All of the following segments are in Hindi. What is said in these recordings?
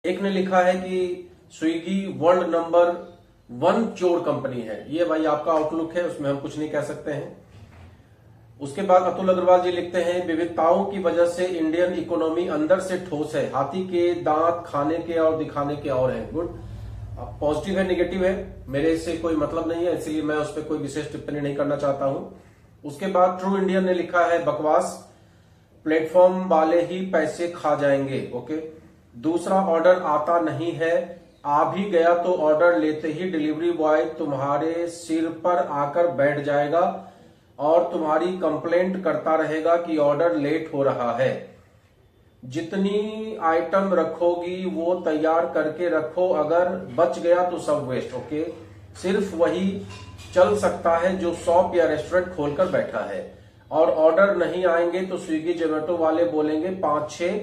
एक ने लिखा है कि स्विगी वर्ल्ड नंबर 1 चोर कंपनी है। ये भाई आपका आउटलुक है, उसमें हम कुछ नहीं कह सकते हैं। उसके बाद अतुल अग्रवाल जी लिखते हैं, विविधताओं की वजह से इंडियन इकोनॉमी अंदर से ठोस है, हाथी के दांत खाने के और दिखाने के और हैं। गुड, पॉजिटिव है नेगेटिव है, मेरे से कोई मतलब नहीं है, इसलिए मैं उस पर कोई विशेष टिप्पणी नहीं करना चाहता हूं। उसके बाद ट्रू इंडियन ने लिखा है, बकवास, प्लेटफॉर्म वाले ही पैसे खा जाएंगे। ओके, दूसरा ऑर्डर आता नहीं है, आ भी गया तो ऑर्डर लेते ही डिलीवरी बॉय तुम्हारे सिर पर आकर बैठ जाएगा और तुम्हारी कंप्लेंट करता रहेगा कि ऑर्डर लेट हो रहा है। जितनी आइटम रखोगी वो तैयार करके रखो, अगर बच गया तो सब वेस्ट। ओके, सिर्फ वही चल सकता है जो शॉप या रेस्टोरेंट खोलकर बैठा है, और ऑर्डर नहीं आएंगे तो स्विगी जोमेटो वाले बोलेंगे 5-6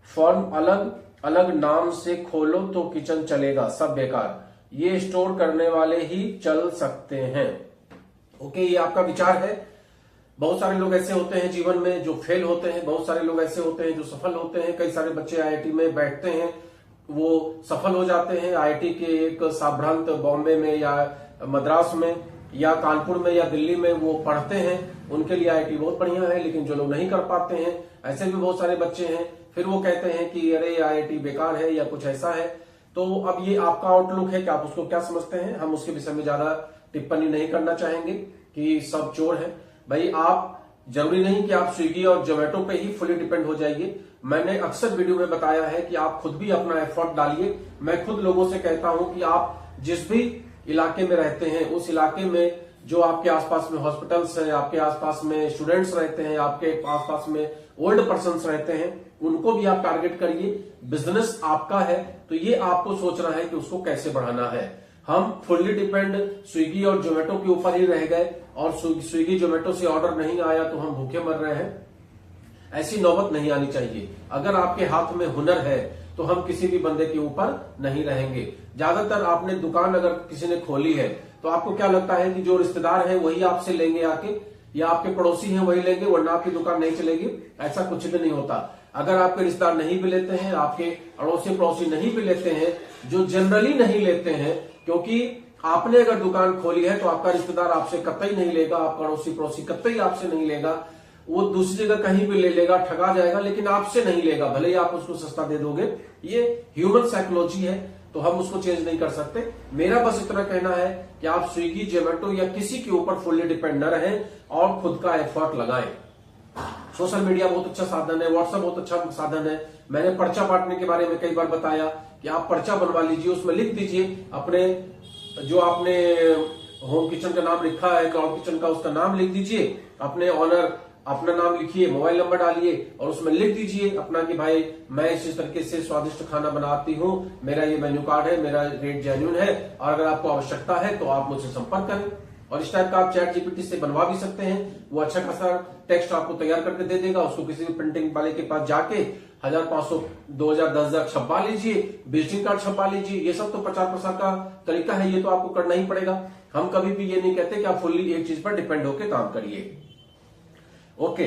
फर्म अलग अलग नाम से खोलो तो किचन चलेगा, सब बेकार। ये स्टोर करने वाले ही चल सकते हैं। ओके, ये आपका विचार है। बहुत सारे लोग ऐसे होते हैं जीवन में जो फेल होते हैं, बहुत सारे लोग ऐसे होते हैं जो सफल होते हैं। कई सारे बच्चे आईआईटी में बैठते हैं, वो सफल हो जाते हैं। आईआईटी के एक साभ्रांत बॉम्बे में या मद्रास में या कानपुर में या दिल्ली में वो पढ़ते हैं, उनके लिए आईआईटी बहुत बढ़िया है। लेकिन जो लोग नहीं कर पाते हैं, ऐसे भी बहुत सारे बच्चे हैं, फिर वो कहते हैं कि अरे आईआईटी बेकार है या कुछ ऐसा है। तो अब ये आपका आउटलुक है कि आप उसको क्या समझते हैं, हम उसके विषय में ज्यादा टिप्पणी नहीं करना चाहेंगे कि सब चोर है। भाई आप जरूरी नहीं कि आप स्विगी और जोमेटो पे ही फुली डिपेंड हो जाइए। मैंने अक्सर वीडियो में बताया है कि आप खुद भी अपना एफर्ट डालिए। मैं खुद लोगों से कहता हूं कि आप जिस भी इलाके में रहते हैं, उस इलाके में जो आपके आसपास में हॉस्पिटल्स है, आपके आसपास में स्टूडेंट्स रहते हैं, आपके आसपास में ओल्ड पर्सन्स रहते हैं, उनको भी आप टारगेट करिए। बिजनेस आपका है तो ये आपको सोचना है कि उसको कैसे बढ़ाना है। हम फुल्ली डिपेंड स्विगी और जोमेटो के ऊपर ही रह गए और स्विगी जोमेटो से ऑर्डर नहीं आया तो हम भूखे मर रहे हैं, ऐसी नौबत नहीं आनी चाहिए। अगर आपके हाथ में हुनर है तो हम किसी भी बंदे के ऊपर नहीं रहेंगे। ज्यादातर आपने दुकान अगर किसी ने खोली है तो आपको क्या लगता है कि जो रिश्तेदार है वही आपसे लेंगे आके, या आपके पड़ोसी हैं वही लेंगे, वरना आपकी दुकान नहीं चलेगी? ऐसा कुछ भी नहीं होता। अगर आपके रिश्तेदार नहीं भी लेते हैं, आपके अड़ोसी पड़ोसी नहीं भी लेते हैं, जो जनरली नहीं लेते हैं, क्योंकि आपने अगर दुकान खोली है तो आपका रिश्तेदार आपसे कतई नहीं लेगा, आपका अड़ोसी पड़ोसी कतई आपसे नहीं लेगा, वो दूसरी जगह कहीं भी ले लेगा, ठगा जाएगा, लेकिन आपसे नहीं लेगा, भले ही आप उसको सस्ता दे दोगे। ये ह्यूमन साइकोलॉजी है, तो हम उसको चेंज नहीं कर सकते। मेरा बस इतना कहना है कि आप स्विगी जोमेटो या किसी के ऊपर फुल्ली डिपेंड न रहें और खुद का एफर्ट लगाएं। सोशल मीडिया बहुत अच्छा साधन है, व्हाट्सएप बहुत अच्छा साधन है। मैंने पर्चा बांटने के बारे में कई बार बताया कि आप पर्चा बनवा लीजिए, उसमें लिख दीजिए अपने जो आपने होम किचन का नाम लिखा है, क्लाउड किचन का, उसका नाम लिख दीजिए, अपने ऑनर अपना नाम लिखिए, मोबाइल नंबर डालिए और उसमें लिख दीजिए अपना कि भाई मैं इस तरीके से स्वादिष्ट खाना बनाती हूं, मेरा ये मेन्यू कार्ड है, मेरा रेट जेन्युइन है, और अगर आपको आवश्यकता है तो आप मुझसे संपर्क करें। और इस टाइप का आप चैट जीपीटी से बनवा भी सकते हैं। वो अच्छा खासा टेक्स्ट आपको तैयार करके दे देगा। उसको किसी भी प्रिंटिंग वाले के पास जाके 1500, 2000, 10,000 छपवा लीजिए, विजिटिंग कार्ड छपवा लीजिए। ये सब तो प्रचार प्रसार का तरीका है, ये तो आपको करना ही पड़ेगा। हम कभी भी ये नहीं कहते कि आप फुल्ली एक चीज पर डिपेंड होकर काम करिए। ओके,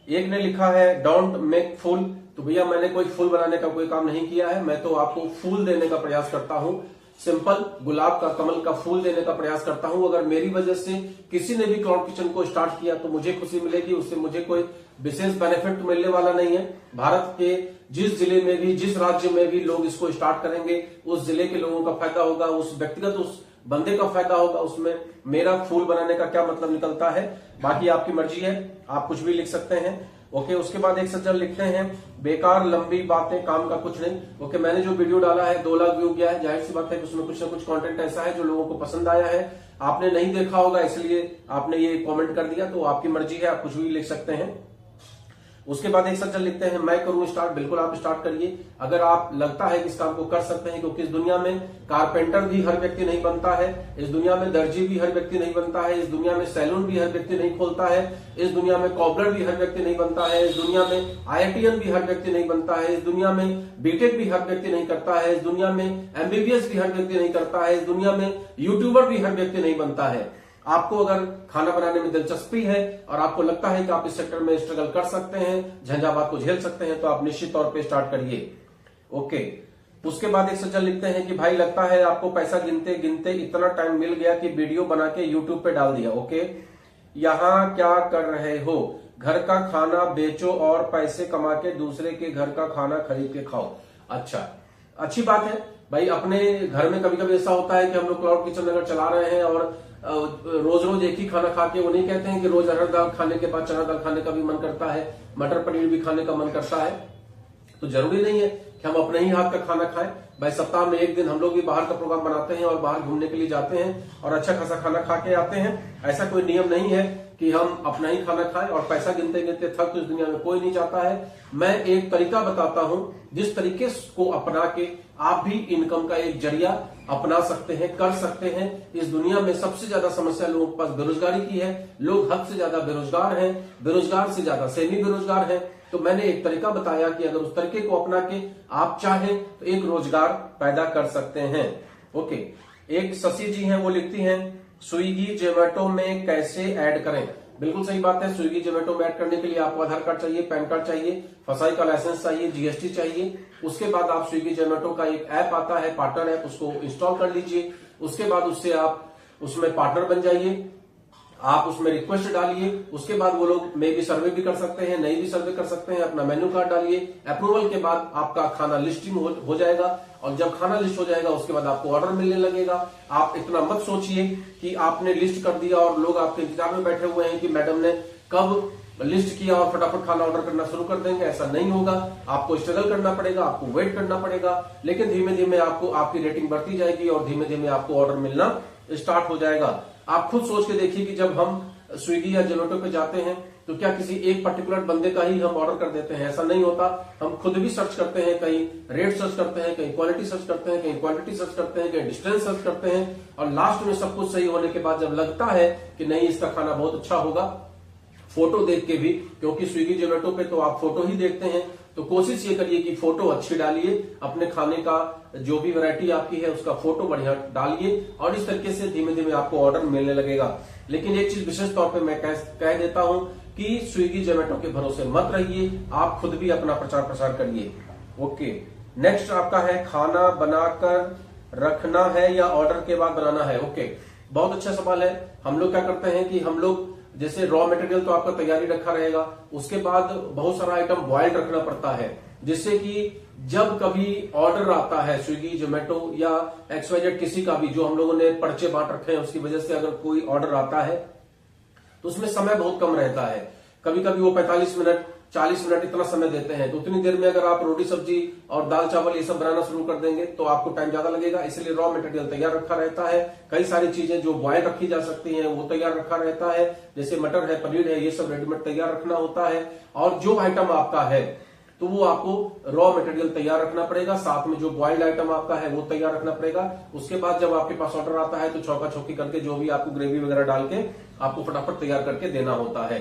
एक ने लिखा है, डोंट मेक फूल। तो भैया मैंने कोई फूल बनाने का कोई काम नहीं किया है, मैं तो आपको फूल देने का प्रयास करता हूं। सिंपल गुलाब का, कमल का फूल देने का प्रयास करता हूं। अगर मेरी वजह से किसी ने भी क्लाउड किचन को स्टार्ट किया तो मुझे खुशी मिलेगी, उससे मुझे कोई विशेष बेनिफिट मिलने वाला नहीं है। भारत के जिस जिले में भी, जिस राज्य में भी लोग इसको स्टार्ट करेंगे, उस जिले के लोगों का फायदा होगा, उस व्यक्तिगत उस बंदे का फायदा होगा। उसमें मेरा फूल बनाने का क्या मतलब निकलता है? बाकी आपकी मर्जी है, आप कुछ भी लिख सकते हैं। ओके, उसके बाद एक सज्जन लिखते हैं, बेकार लंबी बातें, काम का कुछ नहीं। ओके, मैंने जो वीडियो डाला है 2 लाख व्यू गया है, जाहिर सी बात है कि उसमें कुछ ना कुछ कंटेंट ऐसा है जो लोगों को पसंद आया है। आपने नहीं देखा होगा इसलिए आपने ये कमेंट कर दिया, तो आपकी मर्जी है, आप कुछ भी लिख सकते हैं। उसके बाद एक सज्जन लिखते हैं, मैं करूं स्टार्ट। बिल्कुल आप स्टार्ट करिए, अगर आप लगता है कि इस काम को कर सकते हैं, क्योंकि इस दुनिया में कारपेंटर भी हर व्यक्ति नहीं बनता है, इस दुनिया में दर्जी भी हर व्यक्ति नहीं बनता है, इस दुनिया में सैलून भी हर व्यक्ति नहीं खोलता है, इस दुनिया में कॉबलर भी हर व्यक्ति नहीं बनता है, इस दुनिया में आईआईटीएन भी हर व्यक्ति नहीं बनता है, इस दुनिया में बीटेक भी हर व्यक्ति नहीं करता है, इस दुनिया में एमबीबीएस भी हर व्यक्ति नहीं करता है, इस दुनिया में यूट्यूबर भी हर व्यक्ति नहीं बनता है। आपको अगर खाना बनाने में दिलचस्पी है और आपको लगता है कि आप इस सेक्टर में स्ट्रगल कर सकते हैं, झंझावात को झेल सकते हैं, तो आप निश्चित तौर पे स्टार्ट करिए। ओके, उसके बाद एक सज्जन लिखते हैं कि भाई लगता है आपको पैसा गिनते गिनते इतना टाइम मिल गया कि वीडियो बना के यूट्यूब पे डाल दिया। ओके, यहाँ क्या कर रहे हो? घर का खाना बेचो और पैसे कमा के दूसरे के घर का खाना खरीद के खाओ। अच्छा, अच्छी बात है भाई। अपने घर में कभी कभी ऐसा होता है कि हम लोग क्लाउड किचन अगर चला रहे हैं और रोज रोज एक ही खाना खा के, वो नहीं कहते हैं कि रोज अरहर दाल खाने के बाद चना दाल खाने का भी मन करता है, मटर पनीर भी खाने का मन करता है। तो जरूरी नहीं है कि हम अपने ही हाथ का खाना खाएं भाई। सप्ताह में एक दिन हम लोग भी बाहर का प्रोग्राम बनाते हैं और बाहर घूमने के लिए जाते हैं और अच्छा खासा खाना खा के आते हैं। ऐसा कोई नियम नहीं है कि हम अपना ही खाना खाएं और पैसा गिनते गिनते थक तो इस दुनिया में कोई नहीं चाहता है। मैं एक तरीका बताता हूं जिस तरीके को अपना के आप भी इनकम का एक जरिया अपना सकते हैं, कर सकते हैं। इस दुनिया में सबसे ज्यादा समस्या लोगों के पास बेरोजगारी की है। लोग हद से ज्यादा बेरोजगार हैं, बेरोजगार से ज्यादा सेमी बेरोजगार हैं। तो मैंने एक तरीका बताया कि अगर उस तरीके को अपना के आप चाहें तो एक रोजगार पैदा कर सकते हैं। ओके, एक शशि जी हैं, वो लिखती हैं स्विगी जोमेटो में कैसे ऐड करें। बिल्कुल सही बात है। स्विगी जोमेटो में ऐड करने के लिए आपको आधार कार्ड चाहिए, पैन कार्ड चाहिए, फसाई का लाइसेंस चाहिए, जीएसटी चाहिए। उसके बाद आप स्विगी जोमेटो का एक ऐप आता है, पार्टनर ऐप, उसको इंस्टॉल कर लीजिए। उसके बाद उससे आप उसमें पार्टनर बन जाइए, आप उसमें रिक्वेस्ट डालिए। उसके बाद वो लोग मे भी सर्वे भी कर सकते हैं, नहीं भी सर्वे कर सकते हैं। अपना मेन्यू कार्ड डालिए, अप्रूवल के बाद आपका खाना लिस्टिंग हो जाएगा। और जब खाना लिस्ट हो जाएगा उसके बाद आपको ऑर्डर मिलने लगेगा। आप इतना मत सोचिए कि आपने लिस्ट कर दिया और लोग आपके इंतजार में बैठे हुए हैं कि मैडम ने कब लिस्ट किया और फटाफट खाना ऑर्डर करना शुरू कर देंगे। ऐसा नहीं होगा। आपको स्ट्रगल करना पड़ेगा, आपको वेट करना पड़ेगा, लेकिन धीमे धीमे आपको आपकी रेटिंग बढ़ती जाएगी और धीमे धीमे आपको ऑर्डर मिलना स्टार्ट हो जाएगा। आप खुद सोच के देखिए कि जब हम स्विगी या जोमेटो पे जाते हैं तो क्या किसी एक पर्टिकुलर बंदे का ही हम ऑर्डर कर देते हैं? ऐसा नहीं होता। हम खुद भी सर्च करते हैं, कहीं रेट सर्च करते हैं, कहीं क्वालिटी सर्च करते हैं, कहीं क्वांटिटी सर्च करते हैं, कहीं डिस्टेंस सर्च करते हैं। और लास्ट में सब कुछ सही होने के बाद जब लगता है कि नहीं इसका खाना बहुत अच्छा होगा, फोटो देख के भी, क्योंकि स्विगी जोमेटो पे तो आप फोटो ही देखते हैं, तो कोशिश ये करिए कि फोटो अच्छी डालिए। अपने खाने का जो भी वैरायटी आपकी है उसका फोटो बढ़िया डालिए और इस तरीके से धीमे धीमे आपको ऑर्डर मिलने लगेगा। लेकिन एक चीज विशेष तौर पे मैं कह देता हूं कि स्विगी जोमेटो के भरोसे मत रहिए, आप खुद भी अपना प्रचार प्रसार करिए। ओके, नेक्स्ट आपका है खाना बनाकर रखना है या ऑर्डर के बाद बनाना है। ओके, बहुत अच्छा सवाल है। हम लोग क्या करते हैं कि हम लोग जैसे रॉ मटेरियल तो आपका तैयारी रखा रहेगा, उसके बाद बहुत सारा आइटम बॉइल्ड रखना पड़ता है, जिससे कि जब कभी ऑर्डर आता है स्विगी जोमेटो या XYZ किसी का भी, जो हम लोगों ने पर्चे बांट रखे हैं उसकी वजह से अगर कोई ऑर्डर आता है तो उसमें समय बहुत कम रहता है। कभी कभी वो 45 मिनट 40 मिनट इतना समय देते हैं। तो उतनी देर में अगर आप रोटी सब्जी और दाल चावल ये सब बनाना शुरू कर देंगे तो आपको टाइम ज्यादा लगेगा। इसलिए रॉ मटेरियल तैयार रखा रहता है। कई सारी चीजें जो बॉयल रखी जा सकती हैं वो तैयार रखा रहता है, जैसे मटर है, पनीर है, ये सब रेडीमेड तैयार रखना होता है। और जो आइटम आपका है तो वो आपको रॉ मटेरियल तैयार रखना पड़ेगा, साथ में जो बॉइल्ड आइटम आपका है वो तैयार रखना पड़ेगा। उसके बाद जब आपके पास ऑर्डर आता है तो चौका चौकी करके जो भी आपको ग्रेवी वगैरह डाल के आपको फटाफट तैयार करके देना होता है।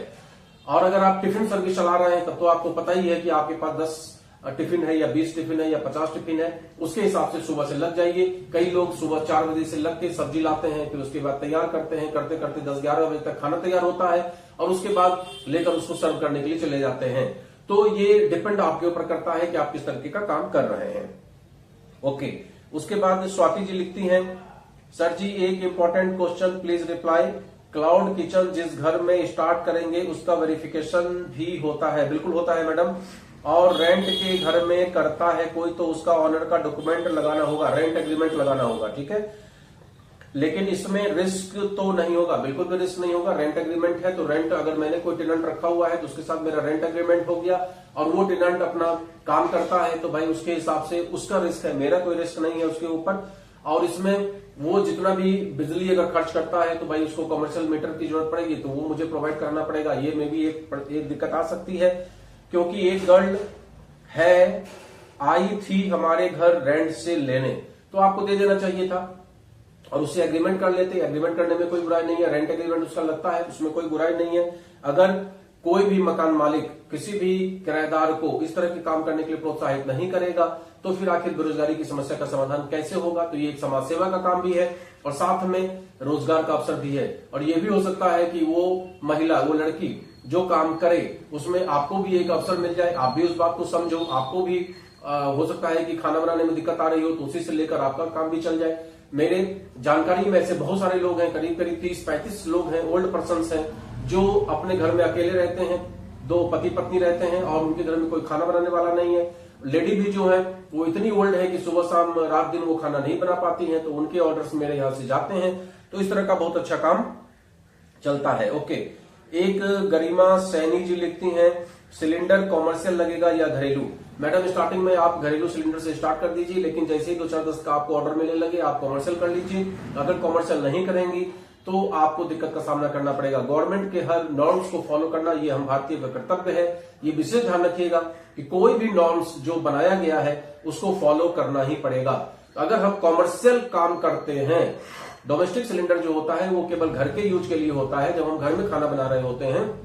और अगर आप टिफिन सर्विस चला रहे हैं तब तो आपको पता ही है कि आपके पास 10 टिफिन है या 20 टिफिन है या 50 टिफिन है, उसके हिसाब से सुबह से लग जाइए। कई लोग सुबह 4 बजे से लग के सब्जी लाते हैं, फिर उसके बाद तैयार करते हैं, करते करते 10-11 बजे तक खाना तैयार होता है और उसके बाद लेकर उसको सर्व करने के लिए चले जाते हैं। तो ये डिपेंड आपके ऊपर करता है कि आप किस तरीके का काम कर रहे हैं। ओके, उसके बाद स्वाति जी लिखती हैं, सर जी एक important question please reply. Cloud kitchen जिस घर में स्टार्ट करेंगे उसका वेरिफिकेशन भी होता है? बिल्कुल होता है मैडम। और रेंट के घर में करता है कोई तो उसका ऑनर का डॉक्यूमेंट लगाना होगा, रेंट एग्रीमेंट लगाना होगा, ठीक है। लेकिन इसमें रिस्क तो नहीं होगा, बिल्कुल भी रिस्क नहीं होगा। रेंट एग्रीमेंट है तो रेंट, अगर मैंने कोई टेनेंट रखा हुआ है तो उसके साथ मेरा रेंट एग्रीमेंट हो गया और वो टेनेंट अपना काम करता है तो भाई उसके हिसाब से उसका रिस्क है, मेरा कोई रिस्क नहीं है उसके ऊपर। और इसमें वो जितना भी बिजली अगर खर्च करता है तो भाई उसको कमर्शियल मीटर की जरूरत पड़ेगी तो वो मुझे प्रोवाइड करना पड़ेगा। ये में भी एक दिक्कत आ सकती है, क्योंकि एक गर्ल है आई थी हमारे घर रेंट से लेने, तो आपको दे देना चाहिए था और उससे एग्रीमेंट कर लेते। एग्रीमेंट करने में कोई बुराई नहीं है, रेंट एग्रीमेंट उसका लगता है, उसमें कोई बुराई नहीं है। अगर कोई भी मकान मालिक किसी भी किराएदार को इस तरह के काम करने के लिए प्रोत्साहित नहीं करेगा तो फिर आखिर बेरोजगारी की समस्या का समाधान कैसे होगा? तो ये एक समाज सेवा का काम भी है और साथ में रोजगार का अवसर भी है। और ये भी हो सकता है कि वो महिला, वो लड़की जो काम करे उसमें आपको भी एक अवसर मिल जाए, आप भी उस बात को समझो, आपको भी हो सकता है कि खाना बनाने में दिक्कत आ रही हो तो उसी से लेकर आपका काम भी चल जाए। मेरे जानकारी में ऐसे बहुत सारे लोग हैं, करीब करीब 30-35 लोग हैं, ओल्ड पर्सन्स हैं, जो अपने घर में अकेले रहते हैं, 2 पति पत्नी रहते हैं और उनके घर में कोई खाना बनाने वाला नहीं है। लेडी भी जो है वो इतनी ओल्ड है कि सुबह शाम रात दिन वो खाना नहीं बना पाती हैं, तो उनके ऑर्डर्स मेरे यहाँ से जाते हैं। तो इस तरह का बहुत अच्छा काम चलता है। ओके, एक गरिमा सैनी जी लिखती हैं, सिलेंडर कॉमर्शियल लगेगा या घरेलू? मैडम, स्टार्टिंग में आप घरेलू सिलेंडर से स्टार्ट कर दीजिए, लेकिन जैसे ही 2-4-10 का आपको ऑर्डर मिलने लगे आप कॉमर्शियल कर लीजिए। अगर कॉमर्शियल नहीं करेंगी तो आपको दिक्कत का सामना करना पड़ेगा। गवर्नमेंट के हर नॉर्म्स को फॉलो करना ये हम भारतीय का कर्तव्य है। ये विशेष ध्यान रखिएगा कि कोई भी नॉर्म्स जो बनाया गया है उसको फॉलो करना ही पड़ेगा। अगर हम कॉमर्शियल काम करते हैं, डोमेस्टिक सिलेंडर जो होता है वो केवल घर के यूज के लिए होता है, जब हम घर में खाना बना रहे होते हैं।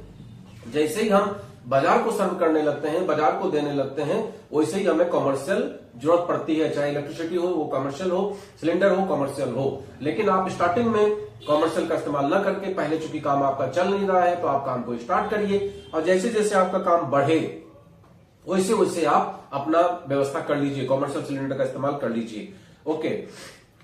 जैसे ही हम बाजार को सर्व करने लगते हैं, बाजार को देने लगते हैं, वैसे ही हमें कॉमर्शियल जरूरत पड़ती है। चाहे इलेक्ट्रिसिटी हो वो कॉमर्शियल हो, सिलेंडर हो कॉमर्शियल हो। लेकिन आप स्टार्टिंग में कॉमर्शियल का इस्तेमाल न करके, पहले चूंकि काम आपका चल नहीं रहा है तो आप काम को स्टार्ट करिए और जैसे जैसे आपका काम बढ़े वैसे वैसे आप अपना व्यवस्था कर लीजिए, कॉमर्शियल सिलेंडर का इस्तेमाल कर लीजिए। ओके,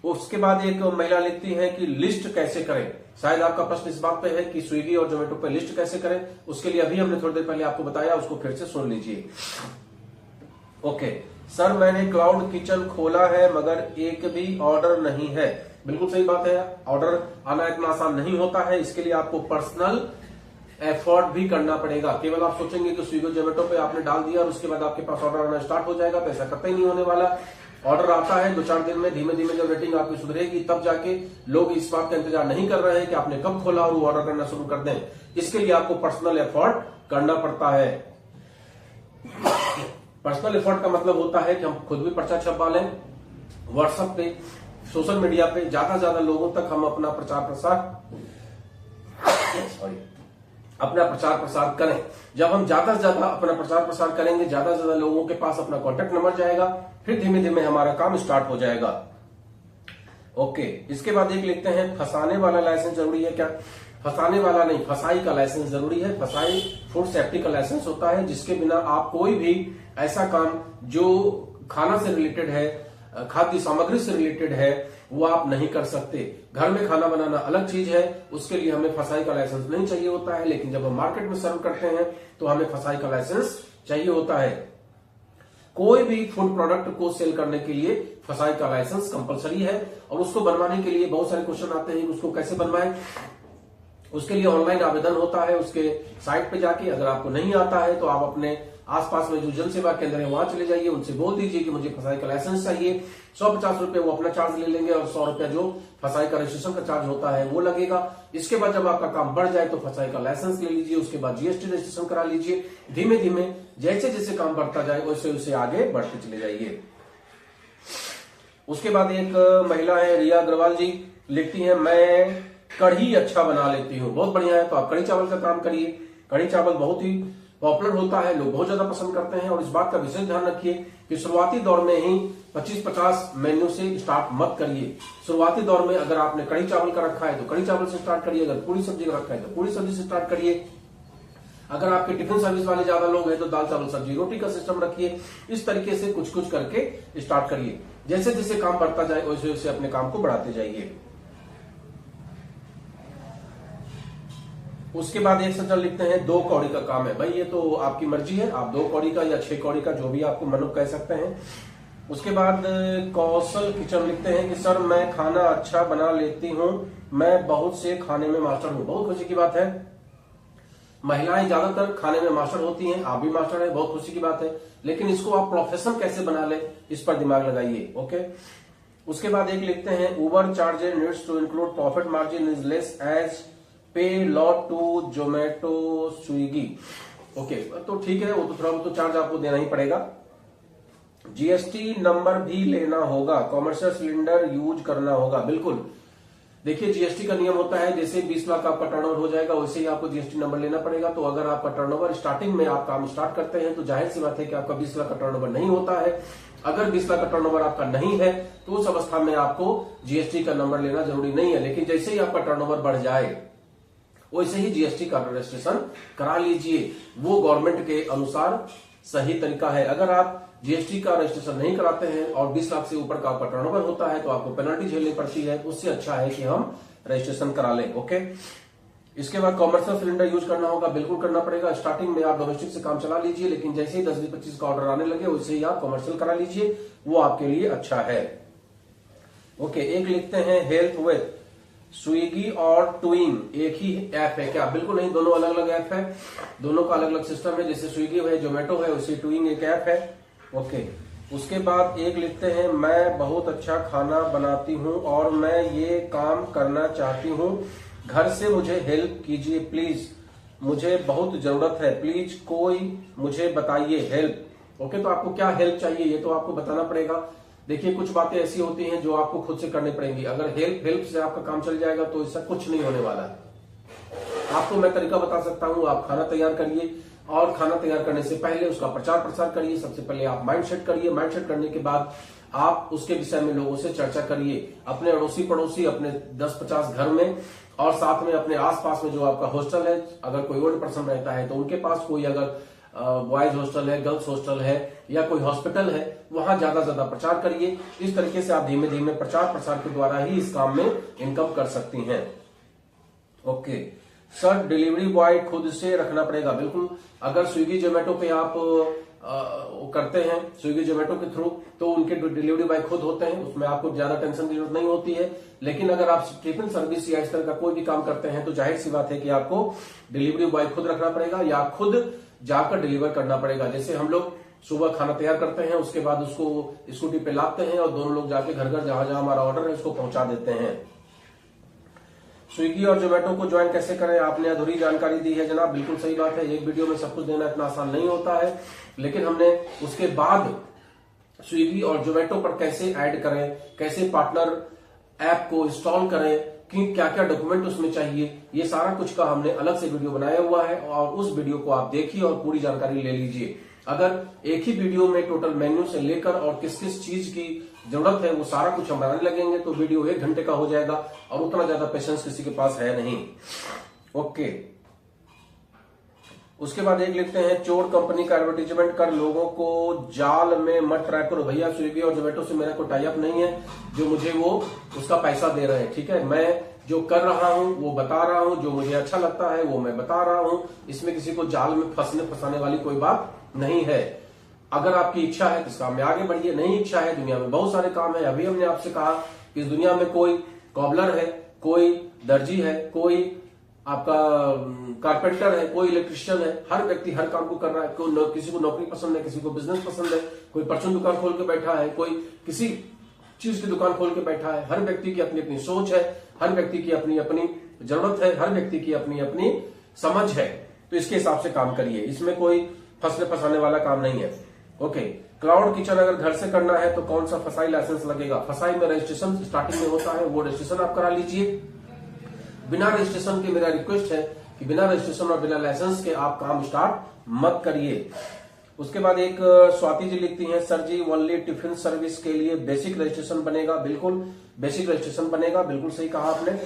उसके बाद एक महिला लिखती है कि लिस्ट कैसे करें। शायद आपका प्रश्न इस बात पे है कि स्विगी और जोमेटो पे लिस्ट कैसे करें। उसके लिए अभी हमने थोड़ी देर पहले आपको बताया, उसको फिर से सुन लीजिए। ओके सर, मैंने क्लाउड किचन खोला है मगर एक भी ऑर्डर नहीं है। बिल्कुल सही बात है, ऑर्डर आना इतना आसान नहीं होता है। इसके लिए आपको पर्सनल एफर्ट भी करना पड़ेगा। केवल आप सोचेंगे कि स्विगी जोमेटो पे आपने डाल दिया और उसके बाद आपके पास ऑर्डर आना स्टार्ट हो जाएगा, तो ऐसा कतई नहीं होने वाला। ऑर्डर आता है 2-4 दिन में, धीमे धीमे जब रेटिंग आपकी सुधरेगी तब जाके लोग इस बात का इंतजार नहीं कर रहे हैं कि आपने कब खोला और वो ऑर्डर करना शुरू कर दें। इसके लिए आपको पर्सनल एफर्ट करना पड़ता है। पर्सनल एफर्ट का मतलब होता है कि हम खुद भी पर्चा छपवा लें, व्हाट्सएप पे, सोशल मीडिया पे ज्यादा से ज्यादा लोगों तक हम अपना प्रचार प्रसार करें। जब हम ज्यादा से ज्यादा अपना प्रचार प्रसार करेंगे, ज्यादा से ज्यादा लोगों के पास अपना कॉन्टेक्ट नंबर जाएगा, फिर धीमे धीमे हमारा काम स्टार्ट हो जाएगा। ओके, इसके बाद एक लिखते हैं, फंसाने वाला लाइसेंस जरूरी है क्या? फंसाने वाला नहीं, फसाई का लाइसेंस जरूरी है। फसाई फूड सेफ्टी का लाइसेंस होता है, जिसके बिना आप कोई भी ऐसा काम जो खाना से रिलेटेड है, खाद्य सामग्री से रिलेटेड है, वो आप नहीं कर सकते। घर में खाना बनाना अलग चीज है, उसके लिए हमें फसाई का लाइसेंस नहीं चाहिए होता है। लेकिन जब हम मार्केट में सर्व करते हैं तो हमें फसाई का लाइसेंस चाहिए होता है। कोई भी फूड प्रोडक्ट को सेल करने के लिए फसाई का लाइसेंस कंपलसरी है। और उसको बनवाने के लिए बहुत सारे क्वेश्चन आते हैं, उसको कैसे बनवाएं। उसके लिए ऑनलाइन आवेदन होता है, उसके साइट पे जाके। अगर आपको नहीं आता है तो आप अपने आसपास में जो जन सेवा केंद्र है वहां चले जाइए, उनसे बोल दीजिए कि मुझे फसाई का लाइसेंस चाहिए। 150 रुपए वो अपना चार्ज ले लेंगे और 100 रुपया जो फसाई का रजिस्ट्रेशन का चार्ज होता है वो लगेगा। इसके बाद जब आपका काम बढ़ जाए तो फसाई का लाइसेंस ले लीजिए, उसके बाद जीएसटी रजिस्ट्रेशन करा लीजिए। धीमे धीमे जैसे जैसे काम बढ़ता जाए वैसे वैसे आगे बढ़ते चले जाइए। उसके बाद एक महिला है, रिया अग्रवाल जी, लिखती है, मैं कढ़ी अच्छा बना लेती हूँ। बहुत बढ़िया है, तो आप कढ़ी चावल का काम करिए। कढ़ी चावल बहुत ही पॉपुलर होता है, लोग बहुत ज्यादा पसंद करते हैं। और इस बात का विशेष ध्यान रखिए कि शुरुआती दौर में ही 25-50 मेन्यू से स्टार्ट मत करिए। शुरुआती दौर में अगर आपने कढ़ी चावल का रखा है तो कढ़ी चावल से स्टार्ट करिए, अगर पूरी सब्जी का रखा है तो पूरी सब्जी से स्टार्ट करिए। अगर आपके टिफिन सर्विस वाले ज्यादा लोग हैं तो दाल चावल सब्जी रोटी का सिस्टम रखिए। इस तरीके से कुछ कुछ करके स्टार्ट करिए। जैसे जैसे काम बढ़ता जाए वैसे वैसे अपने काम को बढ़ाते जाइए। उसके बाद एक सज्जन लिखते हैं, 2 कौड़ी का काम है। भाई ये तो आपकी मर्जी है, आप 2 कौड़ी का या 6 कौड़ी का, जो भी आपको मन कह सकते हैं। उसके बाद कौशल किचन लिखते हैं कि सर मैं खाना अच्छा बना लेती हूँ, मैं बहुत से खाने में मास्टर हूँ। बहुत खुशी की बात है, महिलाएं ज्यादातर खाने में मास्टर होती हैं, आप भी मास्टर हैं, बहुत खुशी की बात है। लेकिन इसको आप प्रोफेशन कैसे बना ले, इस पर दिमाग लगाइए। ओके, उसके बाद एक लिखते हैं, Uber charges needs to include profit margin is less as pay lot to Zomato Swiggy. Okay, तो ठीक है, वो तो थोड़ा तो चार्ज आपको देना ही पड़ेगा। जीएसटी नंबर भी लेना होगा, कॉमर्शियल सिलेंडर यूज करना होगा। बिल्कुल, देखिए जीएसटी का नियम होता है, जैसे 20 लाख आपका टर्नओवर हो जाएगा वैसे ही आपको जीएसटी नंबर लेना पड़ेगा। तो अगर आपका टर्नओवर स्टार्टिंग में आप काम स्टार्ट करते हैं तो जाहिर सी बात है कि आपका 20 लाख का टर्नओवर नहीं होता है। अगर 20 लाख का टर्नओवर आपका नहीं है तो उस अवस्था में आपको जीएसटी का नंबर लेना जरूरी नहीं है। लेकिन जैसे ही आपका टर्नओवर बढ़ जाए वैसे ही जीएसटी का रजिस्ट्रेशन करा लीजिए। वो गवर्नमेंट के अनुसार सही तरीका है। अगर आप जीएसटी का रजिस्ट्रेशन नहीं कराते हैं और 20 लाख से ऊपर का आपका टर्नओवर होता है तो आपको पेनल्टी झेलनी पड़ती है। उससे अच्छा है कि हम रजिस्ट्रेशन करा लें। ओके, इसके बाद कॉमर्शियल सिलेंडर यूज करना होगा, बिल्कुल करना पड़ेगा। स्टार्टिंग में आप डोमेस्टिक से काम चला लीजिए, लेकिन जैसे ही 10-20-25 का ऑर्डर आने लगे वैसे ही आप कॉमर्शियल करा लीजिए, वो आपके लिए अच्छा है। ओके, एक लिखते हैं हेल्थ विद स्विगी और ट्विंग एक ही ऐप है क्या? बिल्कुल नहीं, दोनों अलग अलग ऐप है, दोनों का अलग अलग सिस्टम है। जैसे स्विगी है, जोमेटो है, उसी ट्विंग एक ऐप है। ओके, उसके बाद एक लिखते हैं मैं बहुत अच्छा खाना बनाती हूँ और मैं ये काम करना चाहती हूँ, घर से मुझे हेल्प कीजिए प्लीज, मुझे बहुत जरूरत है, प्लीज कोई मुझे बताइए हेल्प। ओके, तो आपको क्या हेल्प चाहिए ये तो आपको बताना पड़ेगा। देखिए, कुछ बातें ऐसी होती हैं जो आपको खुद से करनी पड़ेंगी। अगर हेल्प से आपका काम चल जाएगा तो इससे कुछ नहीं होने वाला है। आपको मैं तरीका बता सकता हूं, आप खाना तैयार करिए और खाना तैयार करने से पहले उसका प्रचार प्रसार करिए। सबसे पहले आप माइंड सेट करिए, माइंड सेट करने के बाद आप उसके विषय में लोगों से चर्चा करिए, अपने अड़ोसी पड़ोसी, अपने 10-50 घर में, और साथ में अपने आसपास में जो आपका हॉस्टल है, अगर कोई ओल्ड पर्सन रहता है तो उनके पास, कोई अगर बॉयज हॉस्टल है, गर्ल्स हॉस्टल है या कोई हॉस्पिटल है, वहां ज्यादा ज्यादा प्रचार करिए। इस तरीके से आप धीमे धीमे प्रचार प्रसार के द्वारा ही इस काम में इनकम कर सकती हैं। ओके सर, डिलीवरी बॉय खुद से रखना पड़ेगा? बिल्कुल, अगर स्विगी जोमेटो पे आप करते हैं स्विगी जोमेटो के थ्रू, तो उनके डिलीवरी बॉय खुद होते हैं, उसमें आपको ज्यादा टेंशन की जरूरत नहीं होती है। लेकिन अगर आप टिफिन सर्विस या इस तरह का कोई भी काम करते हैं तो जाहिर सी बात है कि आपको डिलीवरी बॉय खुद रखना पड़ेगा या खुद जाकर डिलीवर करना पड़ेगा। जैसे हम लोग सुबह खाना तैयार करते हैं, उसके बाद उसको स्कूटी पे लाते हैं और दोनों लोग जाके घर घर जहां जहां हमारा ऑर्डर है उसको पहुंचा देते हैं। स्विगी और जोमेटो को ज्वाइन कैसे करें? आपने अधूरी जानकारी दी है जनाब, बिल्कुल सही बात है। एक वीडियो में सब कुछ देना इतना आसान नहीं होता है, लेकिन हमने उसके बाद स्विगी और जोमेटो पर कैसे ऐड करें, कैसे पार्टनर ऐप को इंस्टॉल करें, कि क्या क्या डॉक्यूमेंट उसमें चाहिए, ये सारा कुछ का हमने अलग से वीडियो बनाया हुआ है और उस वीडियो को आप देखिए और पूरी जानकारी ले लीजिए। अगर एक ही वीडियो में टोटल मेन्यू से लेकर और किस किस चीज की जरूरत है वो सारा कुछ हम बनाने लगेंगे तो वीडियो 1 घंटे का हो जाएगा और उतना ज्यादा पेशेंस किसी के पास है नहीं। ओके, उसके बाद एक लिखते हैं चोर कंपनी का एडवर्टीजमेंट कर लोगों को जाल में मत ट्रैप करो। भैया, स्विगी और जोमेटो से मेरा कोई टाई अप नहीं है जो मुझे वो उसका पैसा दे रहे हैं, ठीक है। मैं जो कर रहा हूं वो बता रहा हूं, जो मुझे अच्छा लगता है वो मैं बता रहा हूं। इसमें किसी को जाल में फंसाने वाली कोई बात नहीं है। अगर आपकी इच्छा है तो इस काम में आगे बढ़िए, नहीं इच्छा है, दुनिया में बहुत सारे काम है। अभी हमने आपसे कहा कि इस दुनिया में कोई कॉबलर है, कोई दर्जी है, कोई आपका कारपेंटर है, कोई इलेक्ट्रिशियन है। हर व्यक्ति हर काम को कर रहा है। किसी को नौकरी पसंद है, किसी को बिजनेस पसंद है, कोई परचून दुकान खोल के बैठा है, कोई किसी चीज की दुकान खोल के बैठा है। हर व्यक्ति की अपनी अपनी सोच है, हर व्यक्ति की अपनी अपनी जरूरत है, हर व्यक्ति की अपनी अपनी समझ है। तो इसके हिसाब से काम करिए, इसमें कोई फंसाने वाला काम नहीं है। ओके, क्लाउड किचन अगर घर से करना है तो कौन सा फसाई लाइसेंस लगेगा? फसाई में रजिस्ट्रेशन स्टार्टिंग में होता है, वो रजिस्ट्रेशन आप करा लीजिए। बिना रजिस्ट्रेशन के मेरा रिक्वेस्ट है कि बिना रजिस्ट्रेशन और बिना लाइसेंस के आप काम स्टार्ट मत करिए। उसके बाद एक स्वाति जी लिखती हैं सर जी ओनली टिफिन सर्विस के लिए बेसिक रजिस्ट्रेशन बनेगा? बिल्कुल बेसिक रजिस्ट्रेशन बनेगा, बिल्कुल सही कहा आपने।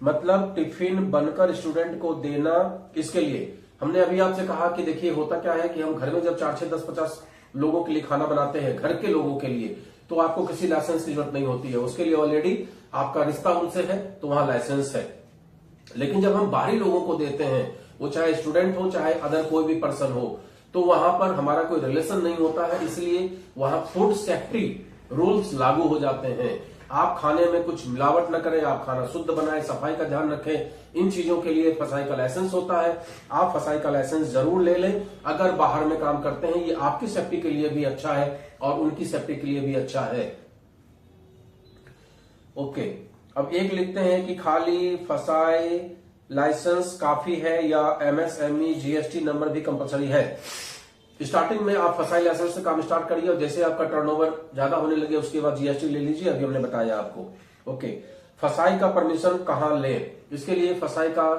मतलब टिफिन बनकर स्टूडेंट को देना, इसके लिए हमने अभी आपसे कहा कि देखिए होता क्या है कि हम घर में जब 4, 6, 10, 50 लोगों के लिए खाना बनाते हैं, घर के लोगों के लिए, तो आपको किसी लाइसेंस की जरूरत नहीं होती है। उसके लिए ऑलरेडी आपका रिश्ता उनसे है तो वहां लाइसेंस है। लेकिन जब हम बाहरी लोगों को देते हैं, वो चाहे स्टूडेंट हो चाहे अदर कोई भी पर्सन हो, तो वहां पर हमारा कोई रिलेशन नहीं होता है, इसलिए वहां फूड सेफ्टी रूल्स लागू हो जाते हैं। आप खाने में कुछ मिलावट न करें, आप खाना शुद्ध बनाएं, सफाई का ध्यान रखें। इन चीजों के लिए फसाई का लाइसेंस होता है। आप फसाई का लाइसेंस जरूर ले लें। अगर बाहर में काम करते हैं, ये आपकी सेफ्टी के लिए भी अच्छा है और उनकी सेफ्टी के लिए भी अच्छा है। ओके, अब एक लिखते हैं कि खाली फसाई लाइसेंस काफी है या एमएसएमई जीएसटी नंबर भी कंपलसरी है? स्टार्टिंग में आप फसाई लाइसेंस से काम स्टार्ट करिए और जैसे आपका टर्नओवर ज्यादा होने लगे उसके बाद जीएसटी ले लीजिए। अभी हमने बताया आपको। ओके, फसाई का परमिशन कहां लें? इसके लिए फसाई का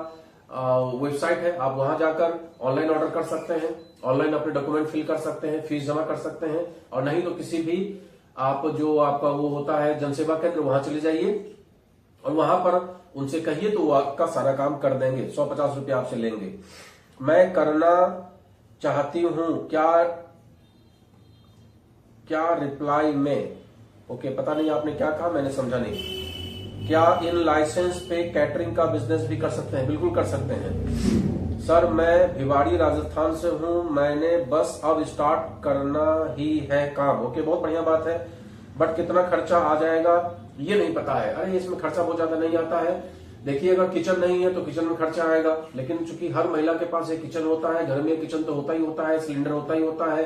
वेबसाइट है, आप वहां जाकर ऑनलाइन ऑर्डर कर सकते हैं, ऑनलाइन अपने डॉक्यूमेंट फिल कर सकते हैं, फीस जमा कर सकते हैं, और नहीं तो किसी भी आप जो आपका वो होता है जनसेवा केंद्र, वहां चले जाइए और वहां पर उनसे कहिए तो वो आपका सारा काम कर देंगे। 150 रुपया आपसे लेंगे। मैं करना चाहती हूं, क्या क्या रिप्लाई में, ओके पता नहीं आपने क्या कहा, मैंने समझा नहीं। क्या इन लाइसेंस पे कैटरिंग का बिजनेस भी कर सकते हैं? बिल्कुल कर सकते हैं सर। मैं भिवाड़ी राजस्थान से हूं, मैंने बस अब स्टार्ट करना ही है काम। ओके बहुत बढ़िया बात है, बट कितना खर्चा आ जाएगा ये नहीं पता है। अरे इसमें खर्चा बहुत ज्यादा नहीं आता है। देखिए अगर किचन नहीं है तो किचन में खर्चा आएगा, लेकिन चूंकि हर महिला के पास एक किचन होता है, घर में किचन तो होता ही होता है, सिलेंडर होता ही होता है,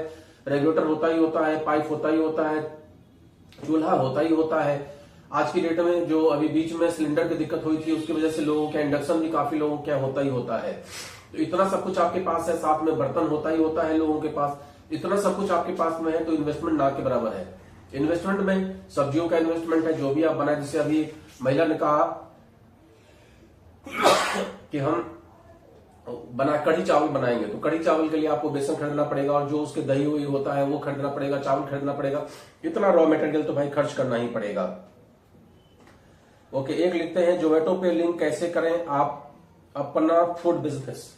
रेगुलेटर होता ही होता है, पाइप होता ही होता है, चूल्हा होता ही होता है। आज की डेट में जो अभी बीच में सिलेंडर की दिक्कत हुई थी उसकी वजह से लोगों के इंडक्शन भी काफी लोगों के होता ही होता है। तो इतना सब कुछ आपके पास है, साथ में बर्तन होता ही होता है लोगों के पास, इतना सब कुछ आपके पास में है तो इन्वेस्टमेंट ना के बराबर है। इन्वेस्टमेंट में सब्जियों का इन्वेस्टमेंट है, जो भी आप बनाए, जैसे अभी महिला ने कहा कि हम बना कढ़ी चावल बनाएंगे, तो कढ़ी चावल के लिए आपको बेसन खरीदना पड़ेगा और जो उसके दही वही होता है वो खरीदना पड़ेगा, चावल खरीदना पड़ेगा, इतना रॉ मटेरियल तो भाई खर्च करना ही पड़ेगा। ओके एक लिखते हैं जोमेटो पे लिंक कैसे करें आप अपना फूड बिजनेस।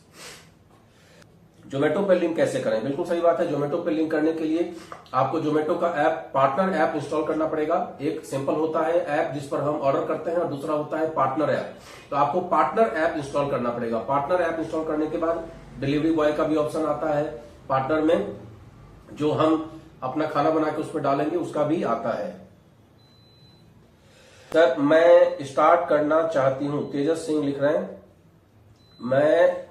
जोमेटो पे लिंक कैसे करें, बिल्कुल सही बात है। जोमेटो पे लिंक करने के लिए आपको जोमेटो का ऐप, पार्टनर ऐप इंस्टॉल करना पड़ेगा। एक सिंपल होता है ऐप जिस पर हम ऑर्डर करते हैं और दूसरा होता है पार्टनर ऐप। तो आपको पार्टनर ऐप इंस्टॉल करना पड़ेगा। पार्टनर ऐप इंस्टॉल करने के बाद डिलीवरी बॉय का भी ऑप्शन आता है पार्टनर में, जो हम अपना खाना बना के उस पर डालेंगे उसका भी आता है। सर मैं स्टार्ट करना चाहती हूं, तेजस सिंह लिख रहे हैं। मैं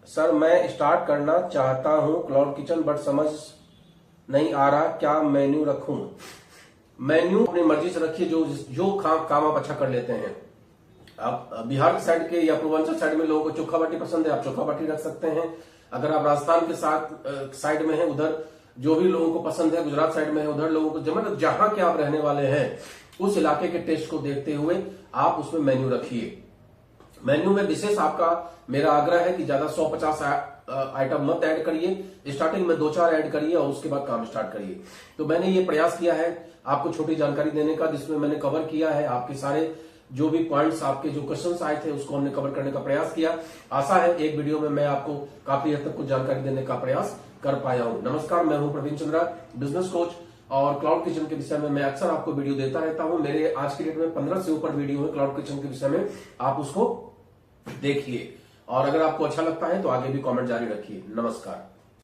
स्टार्ट करना चाहता हूं क्लाउड किचन, बट समझ नहीं आ रहा क्या मेन्यू रखूं। मेन्यू अपनी मर्जी से रखिए, जो काम आप अच्छा कर लेते हैं। आप बिहार के साइड के या पूर्वांचल साइड में लोगों को चोखा बाटी पसंद है, आप चोखा बाटी रख सकते हैं। अगर आप राजस्थान के साथ साइड में हैं, उधर जो भी लोगों को पसंद है, गुजरात साइड में है, उधर लोगों को, मतलब जहां के आप रहने वाले हैं उस इलाके के टेस्ट को देखते हुए आप उसमें मेन्यू रखिए। मेन्यू में विशेष आपका मेरा आग्रह है कि ज्यादा 150 आइटम मत ऐड करिए, स्टार्टिंग में 2-4 ऐड करिए और उसके बाद काम स्टार्ट करिए। तो मैंने ये प्रयास किया है आपको छोटी जानकारी देने का, जिसमें मैंने कवर किया है आपके सारे जो भी पॉइंट्स, आपके जो क्वेश्चंस आए थे उसको हमने कवर करने का प्रयास किया। आशा है एक वीडियो में मैं आपको काफी हद तक कुछ जानकारी देने का प्रयास कर पाया हूं। नमस्कार, मैं हूं प्रवीण चंद्रा, बिजनेस कोच, और क्लाउड किचन के विषय में मैं अक्सर आपको वीडियो देता रहता हूं। मेरे आज की डेट में 15 से ऊपर वीडियो है क्लाउड किचन के विषय में, आप उसको देखिए और अगर आपको अच्छा लगता है तो आगे भी कमेंट जारी रखिए। नमस्कार।